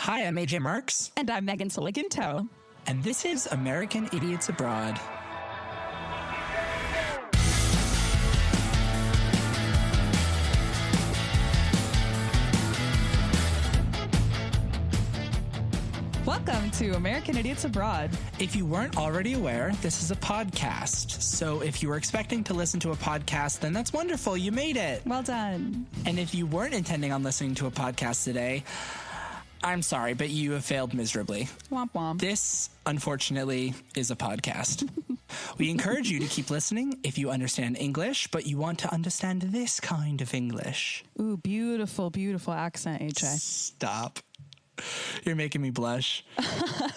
Hi, I'm AJ Marks. And I'm Megan Siliganto. And this is American Idiots Abroad. Welcome to American Idiots Abroad. If you weren't already aware, this is a podcast. So if you were expecting to listen to a podcast, then that's wonderful. You made it. Well done. And if you weren't intending on listening to a podcast today, I'm sorry, but you have failed miserably. Womp womp. This, unfortunately, is a podcast. We encourage you to keep listening if you understand English, but you want to understand this kind of English. Ooh, beautiful, beautiful accent, AJ. Stop. You're making me blush.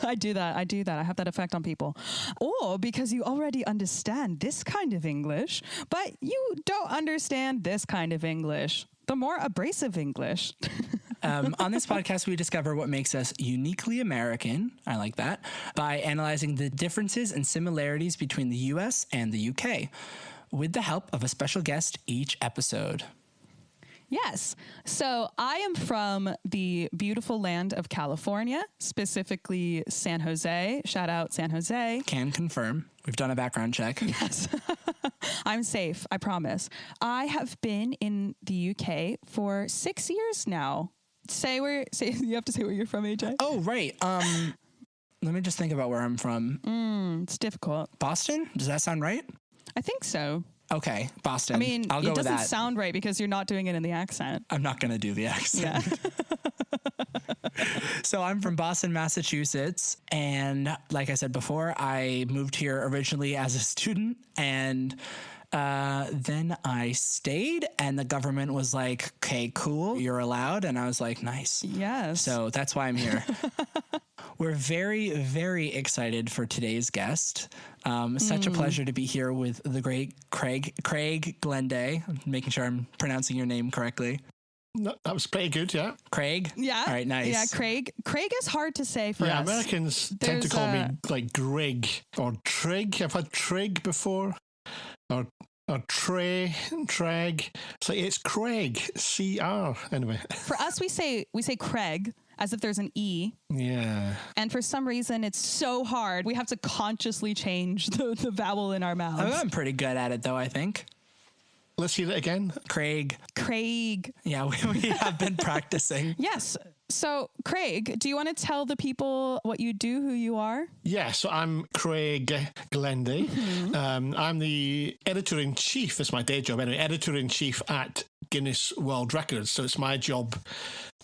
I do that. I have that effect on people. Or because you already understand this kind of English, but you don't understand this kind of English. The more abrasive English. On this podcast, we discover what makes us uniquely American, I like that, by analyzing the differences and similarities between the U.S. and the U.K., with the help of a special guest each episode. Yes. So I am from the beautiful land of California, specifically San Jose. Shout out San Jose. Can confirm. We've done a background check. Yes. I'm safe. I promise. I have been in the UK for 6 years now. You have to say where you're from, AJ. Oh, right. Let me just think about where I'm from. It's difficult. Boston? Does that sound right? I think so. Okay, Boston. I mean, I'll go it with doesn't that. sound right because you're not doing it in the accent. I'm not going to do the accent. Yeah. So I'm from Boston, Massachusetts. And like I said before, I moved here originally as a student. And then I stayed and the government was like, okay, cool, you're allowed. And I was like, nice. Yes. So that's why I'm here. We're very, very excited for today's guest. Such a pleasure to be here with the great Craig Glenday. I'm making sure I'm pronouncing your name correctly. No, that was pretty good, yeah. Craig? Yeah. All right, nice. Yeah, Craig. Craig is hard to say for us. Yeah, Americans tend to call me like Greg or Trig. I've had Trig before. Or Trey, Treg. It's Craig, C-R, anyway. For us, we say Craig as if there's an E. Yeah. And for some reason, it's so hard. We have to consciously change the vowel in our mouths. I'm pretty good at it, though, I think. Let's hear it again. Craig. Yeah, we have been practicing. Yes. So, Craig, do you want to tell the people what you do, who you are? Yeah, so I'm Craig Glenday. Mm-hmm. I'm the editor-in-chief, that's my day job anyway, editor-in-chief at Guinness World Records. So it's my job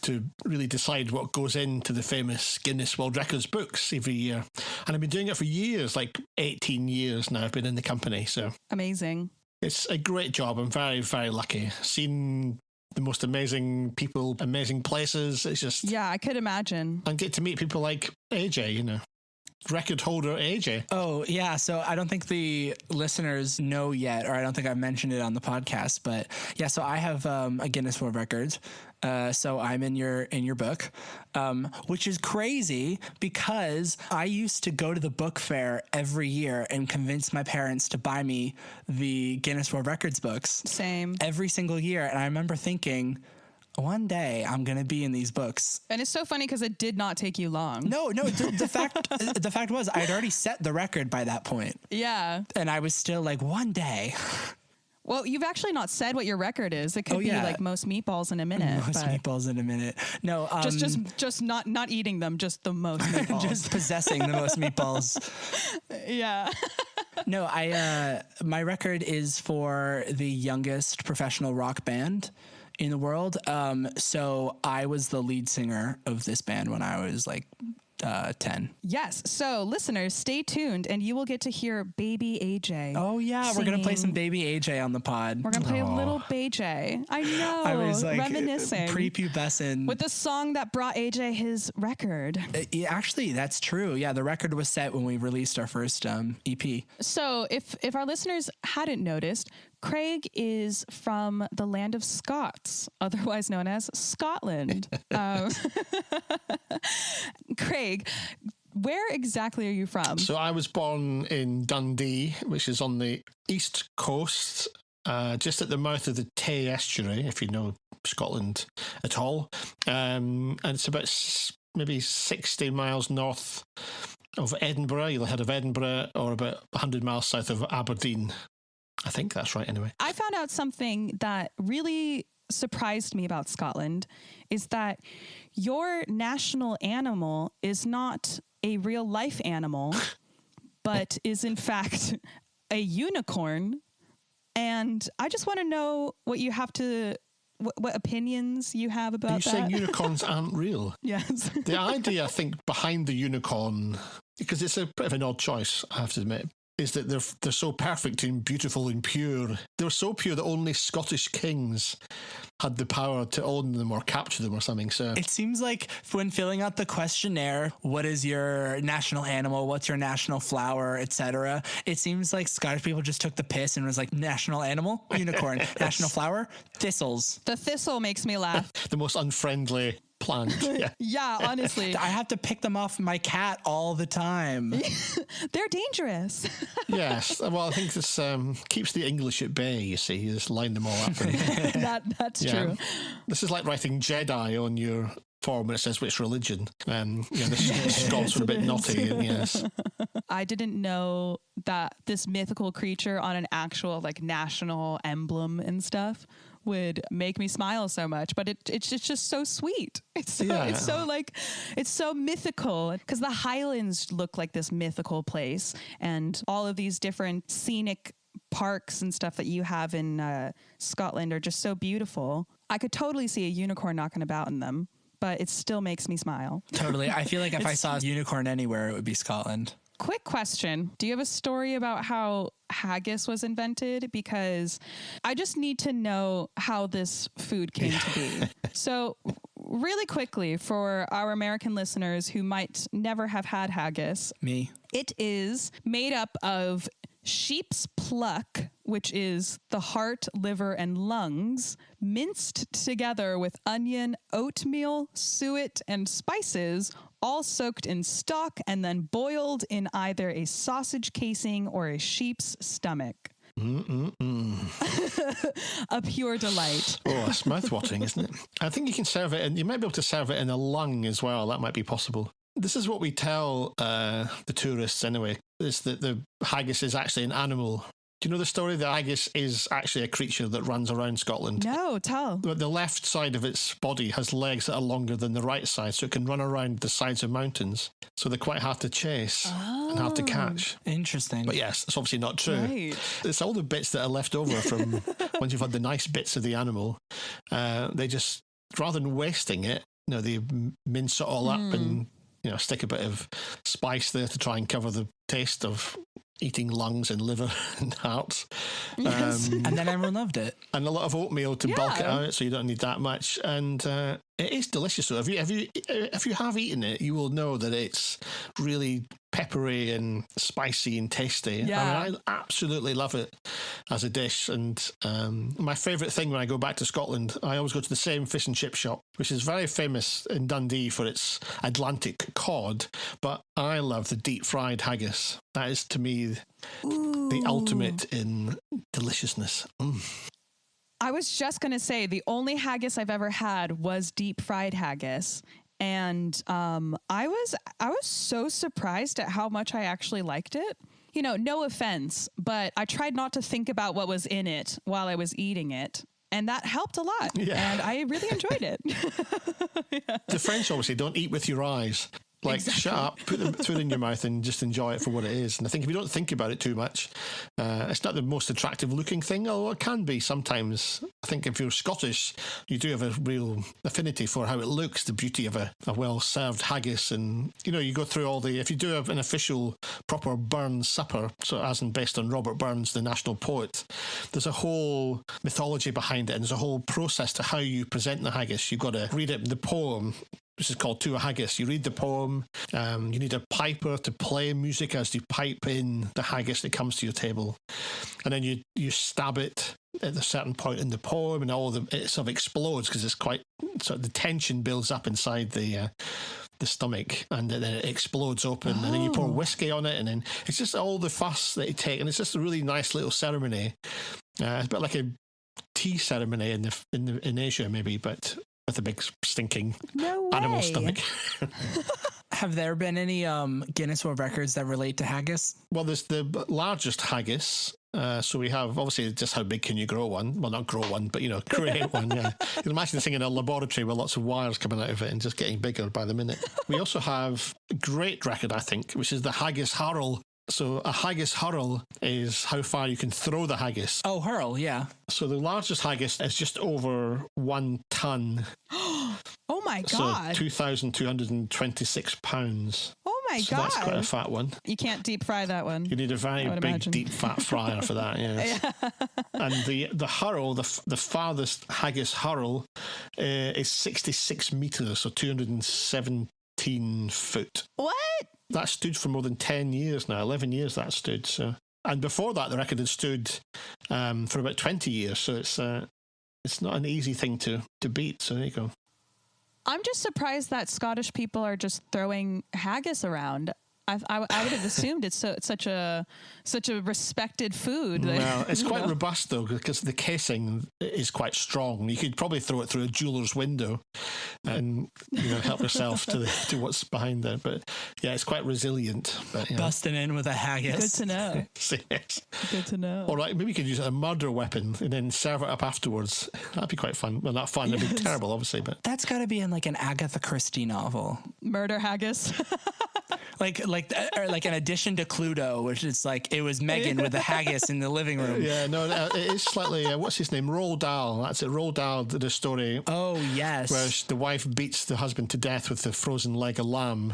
to really decide what goes into the famous Guinness World Records books every year. And I've been doing it for years, like 18 years now I've been in the company. So Amazing. It's a great job. I'm very, very lucky. Seen the most amazing people, amazing places. It's just... Yeah, I could imagine. And get to meet people like AJ, you know. Record holder AJ. Oh, yeah. So I don't think the listeners know yet, or I don't think I've mentioned it on the podcast, but yeah, so I have a Guinness World Records. So I'm in your book, which is crazy because I used to go to the book fair every year and convince my parents to buy me the Guinness World Records books. Same. Every single year. And I remember thinking, one day I'm going to be in these books. And it's so funny because it did not take you long. No, the fact was I had already set the record by that point. Yeah. And I was still like, one day. Well, you've actually not said what your record is. It could be like most meatballs in a minute. Most meatballs in a minute. No, just not eating them, just the most meatballs. Just possessing the most meatballs. Yeah. No, my record is for the youngest professional rock band in the world. So I was the lead singer of this band when I was like 10. Yes. So listeners, stay tuned and you will get to hear Baby AJ. Oh yeah. Singing. We're going to play some Baby AJ on the pod. We're going to play a little BJ. I know. I was like reminiscing. Prepubescent. With the song that brought AJ his record. Actually, that's true. Yeah. The record was set when we released our first EP. So if our listeners hadn't noticed, Craig is from the land of Scots, otherwise known as Scotland. Craig, where exactly are you from? So I was born in Dundee, which is on the east coast, just at the mouth of the Tay estuary, if you know Scotland at all. And it's about maybe 60 miles north of Edinburgh, either head of Edinburgh or about 100 miles south of Aberdeen. I think that's right anyway. I found out something that really surprised me about Scotland is that your national animal is not a real life animal, but is in fact a unicorn. And I just want to know what you have to, what opinions you have about that. Are you saying unicorns aren't real? Yes. The idea, I think, behind the unicorn, because it's a bit of an odd choice, I have to admit, is that they're so perfect and beautiful and pure. They're so pure that only Scottish kings had the power to own them or capture them or something. So it seems like when filling out the questionnaire, what is your national animal, what's your national flower, etc., it seems like Scottish people just took the piss and was like, national animal, unicorn, national flower, thistles. The thistle makes me laugh. the most unfriendly plant. Yeah. Yeah, honestly. I have to pick them off my cat all the time. They're dangerous. Yes. Well, I think this keeps the English at bay, you see. You just line them all up. And, That's true. This is like writing Jedi on your form when it says which religion. The Scots were a bit naughty. And yes. I didn't know that this mythical creature on an actual like national emblem and stuff would make me smile so much, but it's just so sweet. It's so mythical because the Highlands look like this mythical place, and all of these different scenic parks and stuff that you have in Scotland are just so beautiful. I could totally see a unicorn knocking about in them, but it still makes me smile. Totally. I feel like if I saw a unicorn anywhere, it would be Scotland. Quick question. Do you have a story about how haggis was invented? Because I just need to know how this food came to be. So really quickly, for our American listeners who might never have had haggis. Me. It is made up of sheep's pluck, which is the heart, liver, and lungs, minced together with onion, oatmeal, suet, and spices, all soaked in stock and then boiled in either a sausage casing or a sheep's stomach. A pure delight. Oh, it's mouth-watering, isn't it? I think you can serve it, and you might be able to serve it in a lung as well. That might be possible. This is what we tell the tourists anyway, is that the haggis is actually an animal. Do you know the story? The haggis is actually a creature that runs around Scotland. No, tell. The left side of its body has legs that are longer than the right side, so it can run around the sides of mountains. So they're quite hard to chase and hard to catch. Interesting. But yes, that's obviously not true. Right. It's all the bits that are left over from once you've had the nice bits of the animal. They just, rather than wasting it, they mince it all up and stick a bit of spice there to try and cover the taste of eating lungs and liver and hearts. Yes. And then everyone loved it. And a lot of oatmeal to bulk it out, so you don't need that much. And it is delicious. So if you have eaten it, you will know that it's really peppery and spicy and tasty. Yeah. I mean, I absolutely love it as a dish. And my favourite thing when I go back to Scotland, I always go to the same fish and chip shop, which is very famous in Dundee for its Atlantic cod. But I love the deep fried haggis. That is, to me, the ultimate in deliciousness. I was just going to say the only haggis I've ever had was deep fried haggis. And I was so surprised at how much I actually liked it. No offense, but I tried not to think about what was in it while I was eating it. And that helped a lot. Yeah. And I really enjoyed it. Yeah. The French obviously don't eat with your eyes. Like, exactly. Shut up, put it in your mouth and just enjoy it for what it is. And I think if you don't think about it too much, it's not the most attractive looking thing, although it can be sometimes. I think if you're Scottish, you do have a real affinity for how it looks, the beauty of a well-served haggis. And, you go through if you do have an official proper Burns supper, so as in based on Robert Burns, the national poet, there's a whole mythology behind it, and there's a whole process to how you present the haggis. You've got to read it in the poem, which is called To a Haggis. You read the poem, you need a piper to play music as you pipe in the haggis that comes to your table. And then you stab it at a certain point in the poem, and it sort of explodes because it's quite, sort of the tension builds up inside the stomach, and then it explodes open, and then you pour whiskey on it, and then it's just all the fuss that you take, and it's just a really nice little ceremony. It's a bit like a tea ceremony in Asia maybe, but with a big stinking No animal way. stomach. Have there been any Guinness World Records that relate to haggis? Well, there's the largest haggis. So we have, obviously, just how big can you grow one? Well, not grow one, but, create one, yeah. You can imagine this thing in a laboratory with lots of wires coming out of it and just getting bigger by the minute. We also have a great record, I think, which is the haggis hurl. So a haggis hurl is how far you can throw the haggis. Oh, hurl, yeah. So the largest haggis is just over 1 ton. Oh my God. So 2,226 pounds. Oh my So God. that's quite a fat one. You can't deep fry that one. You need a very big, imagine. deep, fat fryer for that, yes. Yeah. And the hurl, the farthest haggis hurl, is 66 metres, so 217 foot. What? That stood for more than 10 years now, 11 years that stood. So, and before that, the record had stood for about 20 years, so it's not an easy thing to beat, so there you go. I'm just surprised that Scottish people are just throwing haggis around. I would have assumed it's such a respected food. Well, it's quite robust though, because the casing is quite strong. You could probably throw it through a jeweler's window and help yourself to what's behind there. But yeah, it's quite resilient. But, Busting in with a haggis. Good to know. Yes. Good to know. All right, maybe you could use it as a murder weapon and then serve it up afterwards. That'd be quite fun. Well, not fun. It'd be terrible, obviously, but That's got to be in like an Agatha Christie novel. Murder haggis. Like an addition to Cluedo, which is like it was Megan with the haggis in the living room. yeah, no, it is slightly. What's his name? Roald Dahl. That's it. Roald Dahl did a story. Oh yes. Where the wife beats the husband to death with the frozen leg of lamb,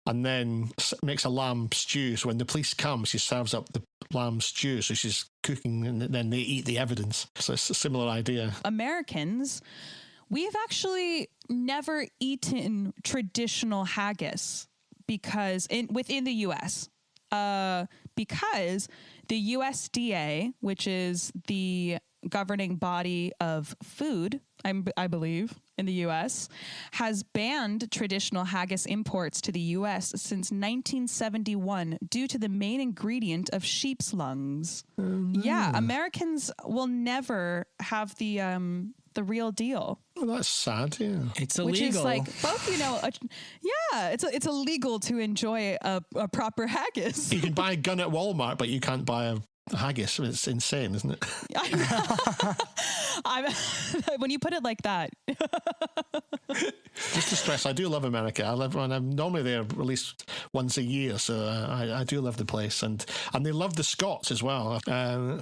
and then makes a lamb stew. So when the police come, she serves up the lamb stew. So she's cooking, and then they eat the evidence. So it's a similar idea. Americans, we've actually never eaten traditional haggis because within the U.S. Because the USDA, which is the governing body of food, I believe, in the U.S., has banned traditional haggis imports to the U.S. since 1971 due to the main ingredient of sheep's lungs. Yeah, Americans will never have the real deal. Well, that's sad. Yeah, it's illegal. Which is like both, it's illegal to enjoy a proper haggis. you can buy a gun at Walmart, but you can't buy a haggis. It's insane, isn't it? When you put it like that. Just to stress, I do love America. I'm normally there at least once a year, so I do love the place, and they love the Scots as well.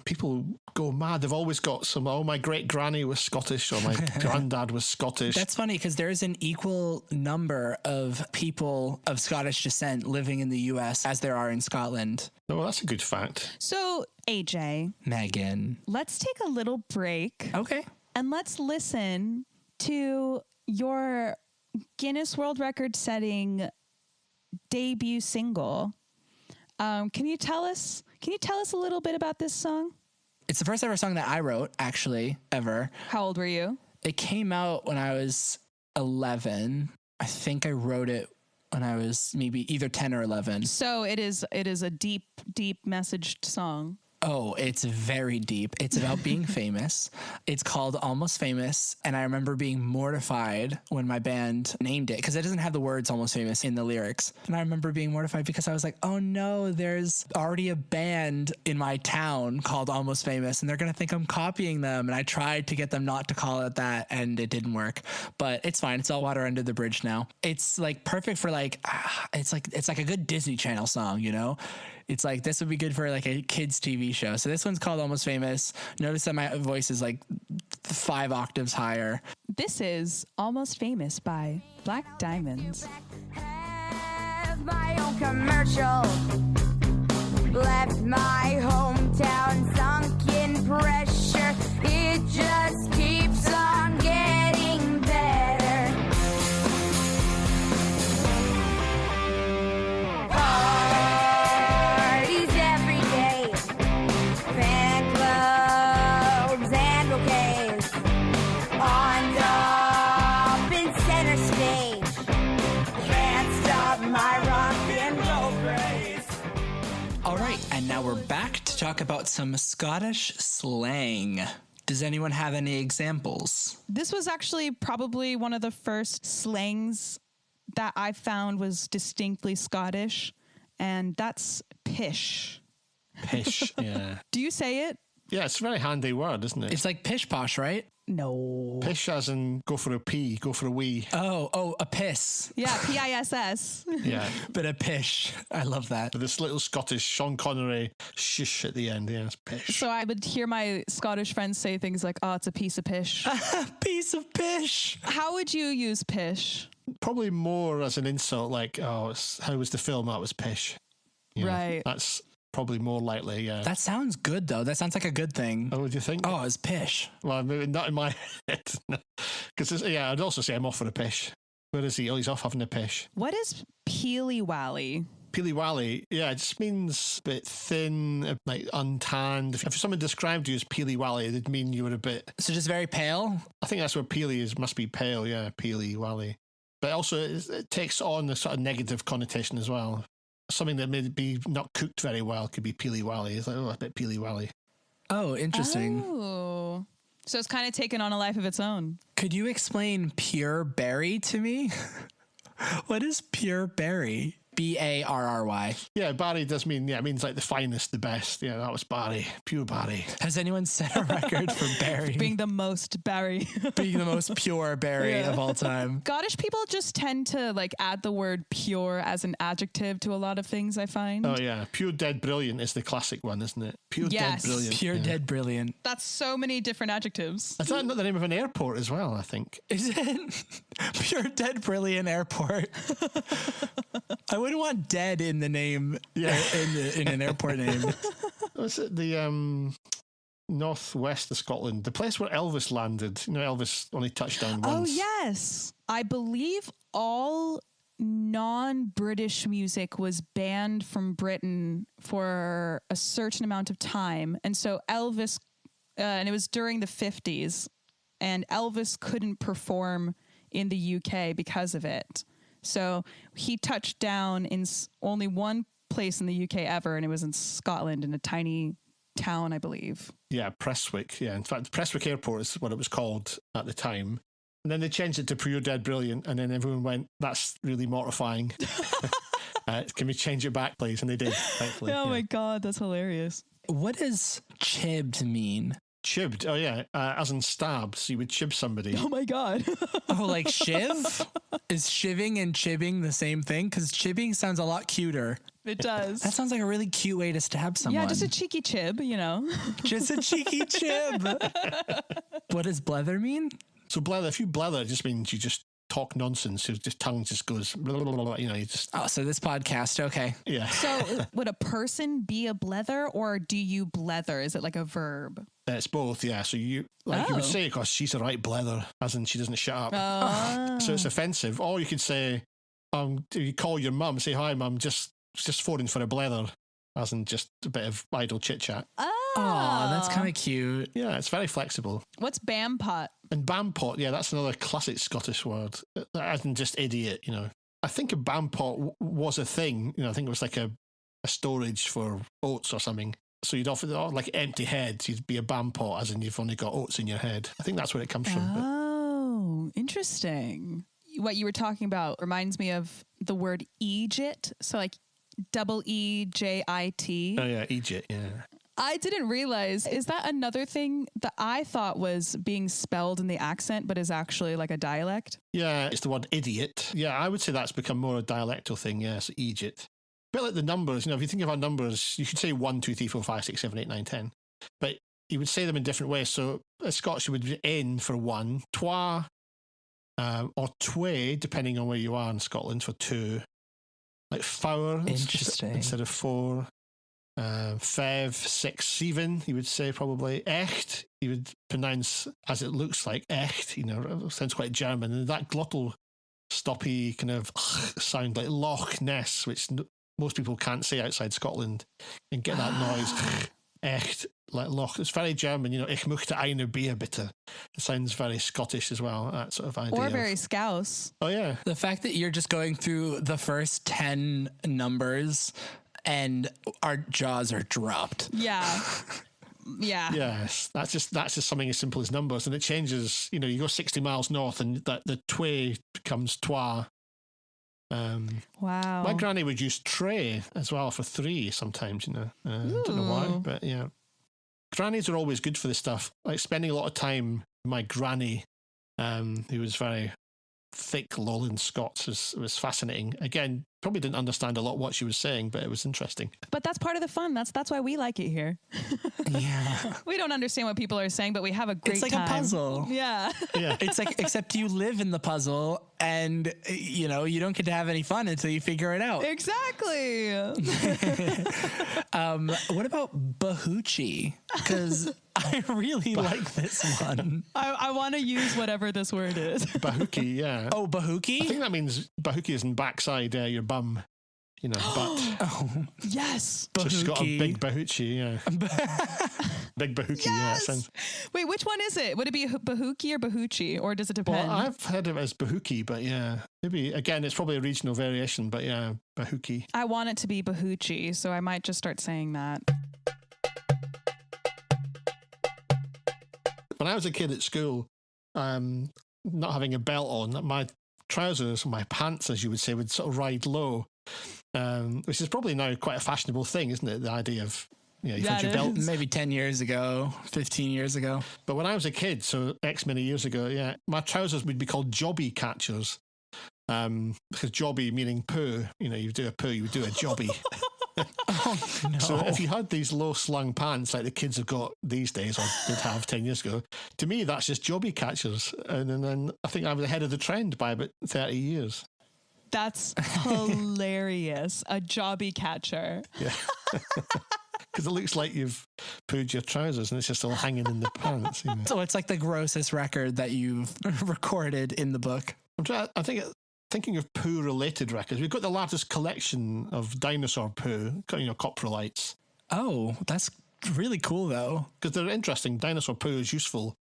People go mad. They've always got some. Oh, my great granny was Scottish, or my granddad was Scottish. That's funny because there's an equal number of people of Scottish descent living in the U.S. as there are in Scotland. Oh, well, that's a good fact. So, AJ, Megan, let's take a little break. Okay. And let's listen to your Guinness World Record setting debut single. Can you tell us a little bit about this song? It's the first ever song that I wrote, actually, ever. How old were you? It came out when I was 11. I think I wrote it when I was maybe either 10 or 11. So it is a deep messaged song. Oh, it's very deep. It's about being famous. It's called Almost Famous. And I remember being mortified when my band named it because it doesn't have the words Almost Famous in the lyrics. And I remember being mortified because I was like, oh no, there's already a band in my town called Almost Famous and they're going to think I'm copying them. And I tried to get them not to call it that and it didn't work, but it's fine. It's all water under the bridge now. It's like perfect for it's like a good Disney Channel song, you know? It's like, this would be good for like a kid's TV show. So this one's called Almost Famous. Notice that my voice is like 5 octaves higher. This is Almost Famous by Black Diamonds. Have my own commercial. Left my hometown sunk in pressure. It just keeps on getting better. All right, and now we're back to talk about some Scottish slang. Does anyone have any examples? This was actually probably one of the first slangs that I found was distinctly Scottish, and that's pish. Pish, yeah. Do you say it? Yeah, it's a very handy word, isn't it? It's like pish posh, right? No. Pish as in go for a pee, go for a wee. Oh, a piss. Yeah, P-I-S-S. Yeah. But a pish. I love that. With this little Scottish Sean Connery shush at the end. Yeah, it's pish. So I would hear my Scottish friends say things like, oh, it's a piece of pish. Piece of pish. How would you use pish? Probably more as an insult, like, oh, how was the film? That was pish. You know, Right. That's probably more likely, yeah. That sounds good, though. That sounds like a good thing. Oh, what do you think? Oh, it's pish. Well, maybe not in my head. Because, yeah, I'd also say I'm off for a pish. Where is he? Oh, he's off having a pish. What is peely-wally? Peely-wally, yeah, it just means a bit thin, like untanned. If someone described you as peely-wally, it'd mean you were a bit... So just very pale? I think that's where peely is, must be pale, yeah, peely-wally. But also, it takes on a sort of negative connotation as well. Something that may be not cooked very well could be peely-wally. It's like, oh, a bit peely-wally. Oh, interesting. Oh. So it's kind of taken on a life of its own. Could you explain pure berry to me? What is pure berry? Barry. Yeah, Barry does mean, yeah, it means like the finest, the best. Yeah, that was Barry. Pure Barry. Has anyone set a record for berry? Being the most Barry. Being the most pure berry of all time. Scottish people just tend to like add the word pure as an adjective to a lot of things, I find. Oh, yeah. Pure Dead Brilliant is the classic one, isn't it? Pure Yes. Dead Brilliant. Pure yeah. dead brilliant. That's so many different adjectives. Is that not the name of an airport as well, I think? Is it? Pure dead brilliant airport. I wouldn't want dead in the name, in an airport name. Was it the northwest of Scotland? The place where Elvis landed. You know, Elvis only touched down once. Oh, yes. I believe all non-British music was banned from Britain for a certain amount of time. And so Elvis, and it was during the 50s, and Elvis couldn't perform in the UK because of it. So he touched down in only one place in the UK ever, and it was in Scotland, in a tiny town, I believe. Yeah, Prestwick. Yeah, in fact, Prestwick Airport is what it was called at the time. And then they changed it to Pure Dead Brilliant, and then everyone went, that's really mortifying. Can we change it back, please? And they did, thankfully. Oh my God, that's hilarious. What does chibbed mean? Chibbed, oh yeah, as in stabbed, so you would chib somebody. Oh my God. Oh, like shiv? Is shiving and chibbing the same thing? Because chibbing sounds a lot cuter. It does. That sounds like a really cute way to stab someone. Yeah, just a cheeky chib, you know. Just a cheeky chib. What does blether mean? So blether, if you blether, it just means you just talk nonsense. Your tongue just goes, blah, blah, blah, blah, you know, you just... Oh, so this podcast, okay. Yeah. So would a person be a blether, or do you blether? Is it like a verb? It's both, yeah. So you you would say, because she's a right blether, as in she doesn't shut up. Oh. So it's offensive. Or you could say, you call your mum, say, hi mum, just phoning for a blether, as in just a bit of idle chit chat. Oh, that's kind of cute. Yeah, it's very flexible. What's bampot? And bampot, yeah, that's another classic Scottish word, as in just idiot, you know. I think a bampot was a thing, you know, I think it was like a storage for oats or something. So you'd often, like empty heads, you'd be a bampot, as in you've only got oats in your head. I think that's where it comes from. Oh, interesting. What you were talking about reminds me of the word Egypt. So like EEJIT. Oh yeah, Egypt, yeah. I didn't realize, is that another thing that I thought was being spelled in the accent, but is actually like a dialect? Yeah, it's the word idiot. Yeah, I would say that's become more a dialectal thing, yes, Egypt. A bit like the numbers, you know, if you think of our numbers, you could say 1, 2, 3, 4, 5, 6, 7, 8, 9, 10. But you would say them in different ways. So a Scottish would be N for 1, twa, or twa, depending on where you are in Scotland, for 2. Like four instead of 4. 5, 6, 7, you would say probably. Echt, you would pronounce as it looks like echt, you know, it sounds quite German. And that glottal stoppy kind of sound like Loch Ness, which most people can't say outside Scotland, and get that noise. Echt, like Loch. It's very German, you know, ich möchte eine Bier bitte. It sounds very Scottish as well, that sort of idea. Or very Scouse. Oh, yeah. The fact that you're just going through the first 10 numbers and our jaws are dropped. Yeah. Yeah. Yes, that's just something as simple as numbers, and it changes. You know, you go 60 miles north, and that the tway becomes twa. Wow. My granny would use tray as well for 3 sometimes. You know, don't know why, but yeah, grannies are always good for this stuff. Like spending a lot of time with my granny, who was very thick Lowland Scots, was fascinating. Again, probably didn't understand a lot what she was saying, but it was interesting. But that's part of the fun. That's why we like it here. Yeah. We don't understand what people are saying, but we have a great time. It's like a puzzle. Yeah. Yeah. It's like, except you live in the puzzle and, you know, you don't get to have any fun until you figure it out. Exactly. What about Bahoochee? Because I really like this one. I want to use whatever this word is. Bahookie, yeah. Oh, I Bahookie? think that means Bahookie is in backside, your bum, you know, butt. Oh, Yes. So she's got a Bahookie. big Bahoochie, yeah. Big Bahookie, yeah. It Yes. sounds, Wait, which one is it? Would it be Bahookie or Bahoochie, or does it depend? well, I've heard of it as Bahookie, but yeah. Maybe, again, it's probably a regional variation, but yeah, Bahookie. I want it to be Bahoochie, so I might just start saying that. When I was a kid at school, not having a belt on, my trousers, my pants, as you would say, would sort of ride low, which is probably now quite a fashionable thing, isn't it? The idea of, you know, you've had your That belt. is. maybe 10 years ago, 15 years ago. But when I was a kid, so X many years ago, yeah, my trousers would be called jobby catchers. Because jobby meaning poo, you know, you do a poo, you would do a jobby. Oh, no. So if you had these low slung pants like the kids have got these days, or did have 10 years ago, to me that's just jobby catchers. And then I think I was ahead of the trend by about 30 years. That's hilarious. A jobby catcher. Yeah. Because it looks like you've pooed your trousers and it's just all hanging in the pants. You know. So it's like the grossest record that you've recorded in the book. Thinking of poo-related records, we've got the largest collection of dinosaur poo, you know, coprolites. Oh, that's really cool, though. Because they're interesting. Dinosaur poo is useful,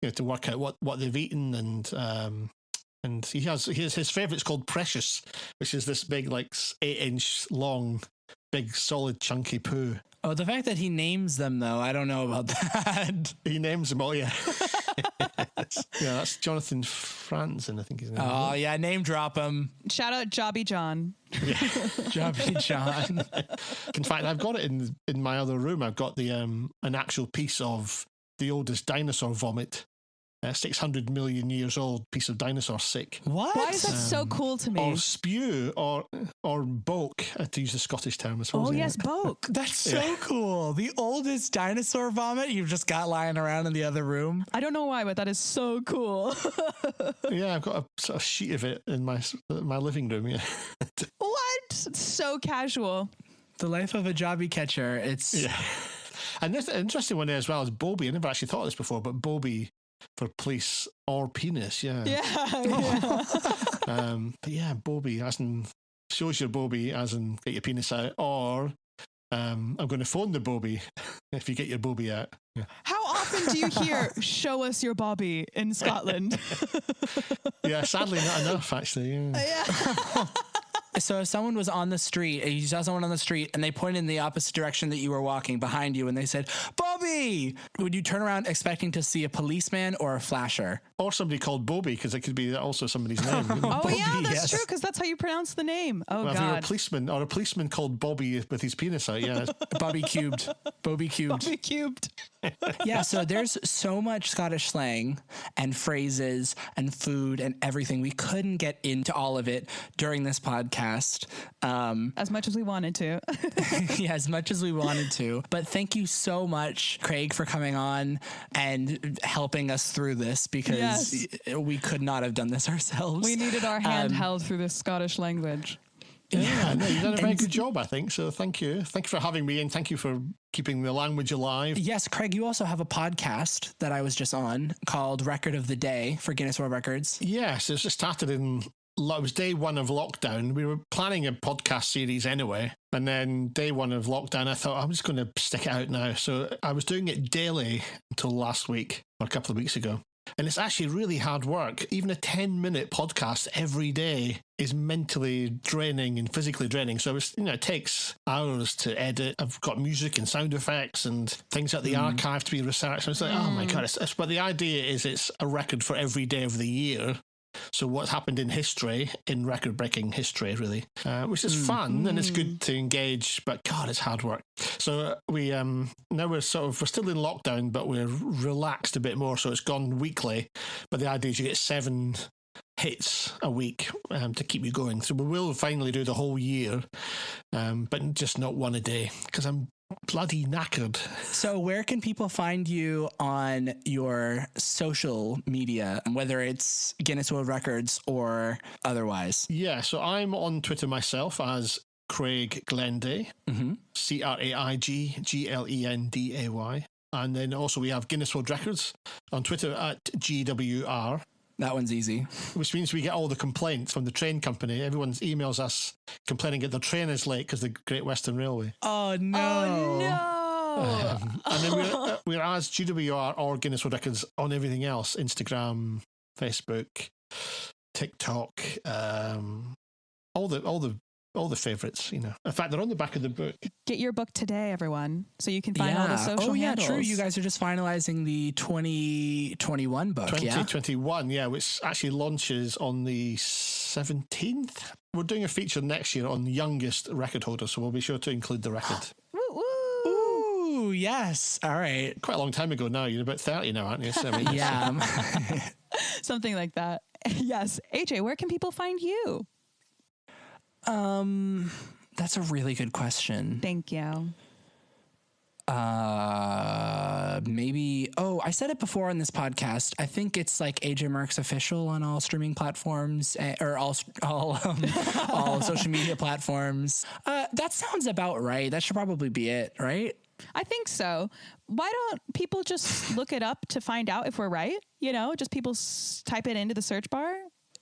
you know, to work out what they've eaten, and his favourite's called Precious, which is this big, like 8-inch long, big, solid, chunky poo. Oh, the fact that he names them, though, I don't know about that. He names them all, yeah. Yeah, that's Jonathan Franzen, I think his name is. Oh, yeah, name drop him. Shout out Jobby John. Jobby John. In fact, I've got it in my other room. I've got the an actual piece of the oldest dinosaur vomit, 600 million years old piece of dinosaur sick. What? Why is that so cool to me? Or spew, or boke, to use the Scottish term, I suppose. Oh, yeah. yes, Boke. That's so cool. The oldest dinosaur vomit you've just got lying around in the other room. I don't know why, but that is so cool. Yeah, I've got a sort of sheet of it in my living room, yeah. What? It's so casual. The life of a jobby catcher. It's Yeah. And this interesting one there as well is Bobby. I never actually thought of this before, but Bobby for police or penis, yeah. Yeah. But yeah, Bobby, as in shows your Bobby, as in get your penis out, or I'm going to phone the Bobby if you get your Bobby out. Yeah. How often do you hear "show us your Bobby" in Scotland? Yeah, sadly not enough actually. Yeah. Yeah. So if someone was on the street, you saw someone on the street and they pointed in the opposite direction that you were walking behind you and they said, Bobby, would you turn around expecting to see a policeman or a flasher? Or somebody called Bobby, because it could be also somebody's name. You know? Oh, Bobby, yeah, that's yes. true, because that's how you pronounce the name. Oh, Well, if you're a God. policeman, or a policeman called Bobby with his penis out, yeah. Bobby cubed. Bobby cubed. Bobby cubed. Yeah, so there's so much Scottish slang and phrases and food and everything. We couldn't get into all of it during this podcast. As much as we wanted to. Yeah, as much as we wanted to. But thank you so much, Craig, for coming on and helping us through this, because we could not have done this ourselves. We needed our hand held through this Scottish language. Yeah, no, you've done a very good job, I think. So thank you. Thank you for having me, and thank you for keeping the language alive. Yes, Craig, you also have a podcast that I was just on called Record of the Day for Guinness World Records. Yes, it just started it was day one of lockdown. We were planning a podcast series anyway. And then day one of lockdown, I thought, I'm just going to stick it out now. So I was doing it daily until last week, or a couple of weeks ago. And it's actually really hard work. Even a 10-minute podcast every day is mentally draining and physically draining. So it takes hours to edit. I've got music and sound effects and things at the archive to be researched. And it's like, oh my God. But the idea is it's a record for every day of the year. So what's happened in history, in record-breaking history, really, which is fun and it's good to engage. But God, it's hard work. So we now we're still in lockdown, but we're relaxed a bit more. So it's gone weekly. But the idea is you get 7 hits a week to keep you going. So we will finally do the whole year, but just not one a day because I'm bloody knackered. So where can people find you on your social media, whether it's Guinness World Records or otherwise? Yeah, so I'm on Twitter myself as Craig Glenday, CraigGlenday. And then also we have Guinness World Records on Twitter at GWR. That one's easy. Which means we get all the complaints from the train company. Everyone emails us complaining that their train is late because the Great Western Railway. Oh, no. Oh, no. And then we're as GWR or Guinness World Records on everything else. Instagram, Facebook, TikTok, all the favourites, In fact, they're on the back of the book. Get your book today, everyone, so you can find all the social handles. True. You guys are just finalizing the 2021 book, 2021, which actually launches on the 17th. We're doing a feature next year on youngest record holders, so we'll be sure to include the record. Woo, woo. Ooh, yes. All right. Quite a long time ago now. You're about 30 now, aren't you? So, yeah. Something like that. Yes. AJ, where can people find you? That's a really good question. Thank you. Maybe. Oh, I said it before on this podcast. I think it's like AJ Merckx Official on all streaming platforms or all social media platforms. That sounds about right. That should probably be it, right? I think so. Why don't people just look it up to find out if we're right? Just people type it into the search bar.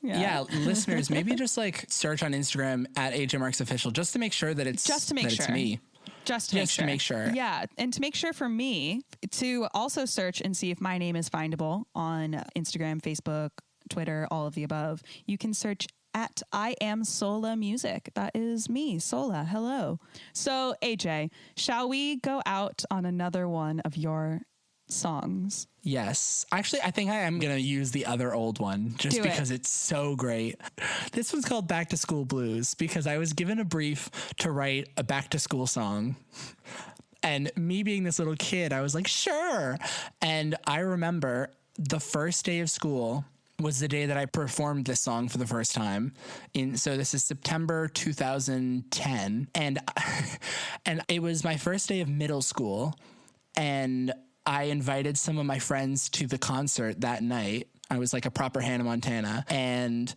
Yeah, listeners, maybe just search on Instagram at AJ Merckx Official just to make sure that it's it's me. Just to make sure. Yeah, and to make sure for me to also search and see if my name is findable on Instagram, Facebook, Twitter, all of the above. You can search at I am Sola Music. That is me, Sola. Hello. So AJ, shall we go out on another one of your songs? Yes. Actually, I think I am going to use the other old one just because it's so great. This one's called Back to School Blues because I was given a brief to write a back to school song. And me being this little kid, I was like, sure. And I remember the first day of school was the day that I performed this song for the first time. So this is September 2010. And it was my first day of middle school. And I invited some of my friends to the concert that night. I was like a proper Hannah Montana. And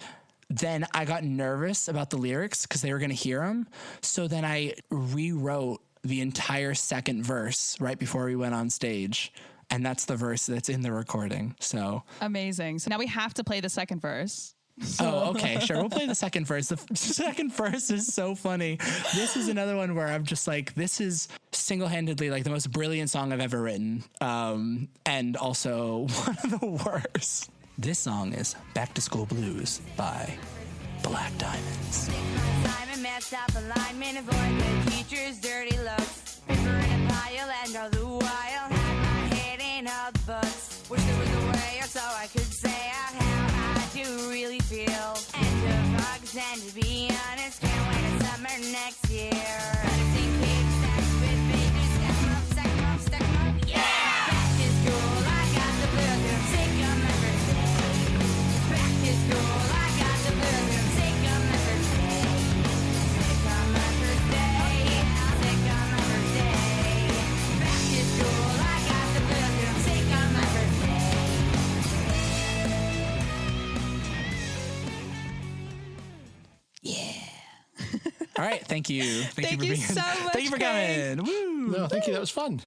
then I got nervous about the lyrics because they were going to hear them. So then I rewrote the entire second verse right before we went on stage. And that's the verse that's in the recording. So amazing. So now we have to play the second verse. Oh, okay, sure. We'll play the second verse. The second verse is so funny. This is another one where I'm just like, this is single-handedly like the most brilliant song I've ever written. And also one of the worst. This song is Back to School Blues by Black Diamonds. Simon messed up alignment, avoid the teacher's dirty looks. Paper in a pile and all the while had my head in all the books. Wish there was a way so I could say out how I do really feel. And the bugs, and to be honest, can't wait to summer next year. Gotta see kids, that's with babies, stack 'em up, stack 'em up, stack 'em up, yeah! Back to school, I got the blues, gonna take 'em every day. Back to school, I got the blues, gonna take 'em every day. Take 'em every day, take 'em every day. Back to school, I got the blues, gonna take 'em every day. All right, thank you. Thank you so much, Thank you for Craig. coming. Woo! No, thank you. That was fun.